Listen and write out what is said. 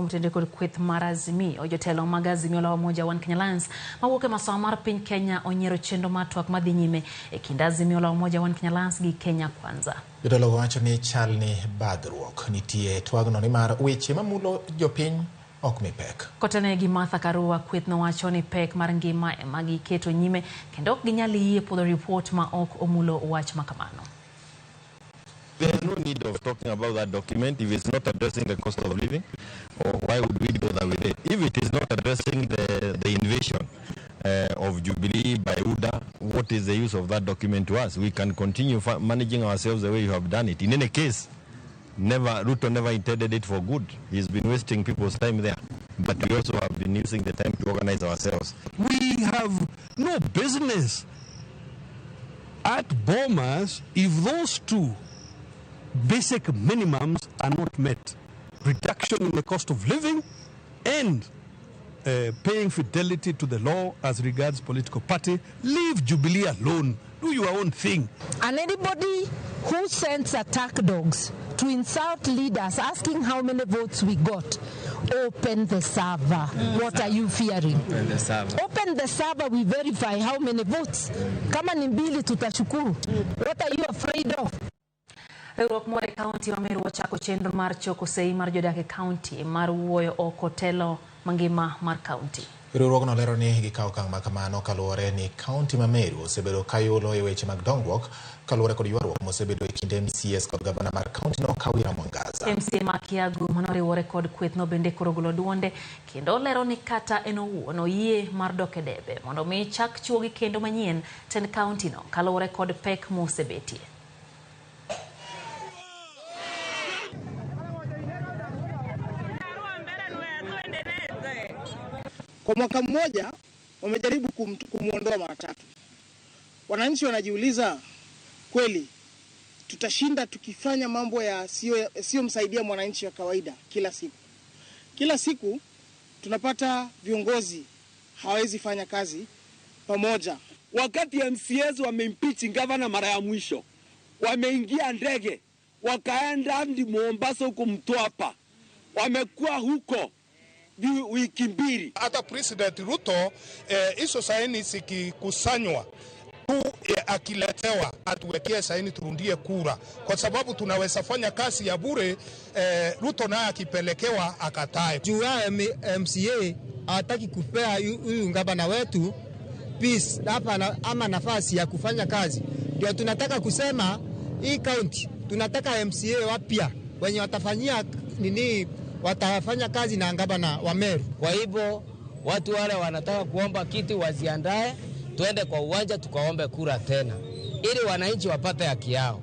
Mtendeko Kweth marazimi ojotelo magazimio la Umoja One Kenya Alliance mawuok e masawa mar piny Kenya onyiero chendo matwak madhi nyime e kind azimio la Umoja One Kenya Alliance gi Kenya Kwanza. Jotelo wacho ni chal ni badruok nitie twagno ni mar weche mamulo jopiny ok mi pek. Kotene gi Martha Karua, Kweth nowacho ni pek mar ngima ema giketo nyime kendo ok ginyal yie podho report ma ok omulo wach makamano. There's no need of talking about that document if it's not addressing the cost of living, or why would we bother with it? If it is not addressing the invasion of Jubilee by UDA, what is the use of that document to us? We can continue managing ourselves the way you have done it. In any case, Ruto never intended it for good. He's been wasting people's time there. But we also have been using the time to organize ourselves. We have no business at Bomas if those two basic minimums are not met. Reduction in the cost of living and paying fidelity to the law as regards political party. Leave Jubilee alone. Do your own thing. And anybody who sends attack dogs to insult leaders asking how many votes we got, open the server. What are you fearing? Open the server. Open the server, we verify how many votes. Kama ni mbili tutashukuru. What are you afraid of? Oimore County wa Meru ochako chenro mar choko sei mar jodak county mar wuoyo oko telo mangima mar county. Riwruogno lero ni gikawo okang' ma kamano kaluwore ni county ma Meru osebedo kayulo e weche mag dongruok kaluwore kod ywaruok mosebedo e kind MCS kod gavana mar county no Kawira Mwangaza. MCA Makiagu manoriwore kod Kweth no bende koro golo duonde kendo lero ni kata en owuon oyie mar dok e debe mondo mi chak chuo gi kendo manyien ten county no kaluwore kod pek mosebetie. Kwa mwaka mmoja wamejaribu kumuondoa mara tatu. Wananchi wanajiuliza kweli tutashinda tukifanya mambo ya sio msaidia mwananchi wa kawaida kila siku. Kila siku tunapata viongozi hawezi fanya kazi pamoja. Wakati MCS wameimpeach gavana mara ya mwisho, wameingia ndege wakaenda hadi Mombasa huko Mtwapa. Wamekuwa huko wiki mbili. Hata President Ruto hizo saini zikikusanywa tu akiletewa atuwekee saini turundie kura, kwa sababu tunaweza fanya kazi ya bure. Ruto naye akipelekewa akatae. Juu ya MCA hataki kupea huyu gavana wetu peace hapa ama nafasi ya kufanya kazi. Ndio tunataka kusema hii county tunataka MCA wapya wenye watafanyia watafanya kazi na gavana wa Meru. Kwa hivyo watu wale wanataka kuomba kiti waziandae, tuende kwa uwanja tukaombe kura tena ili wananchi wapate haki yao.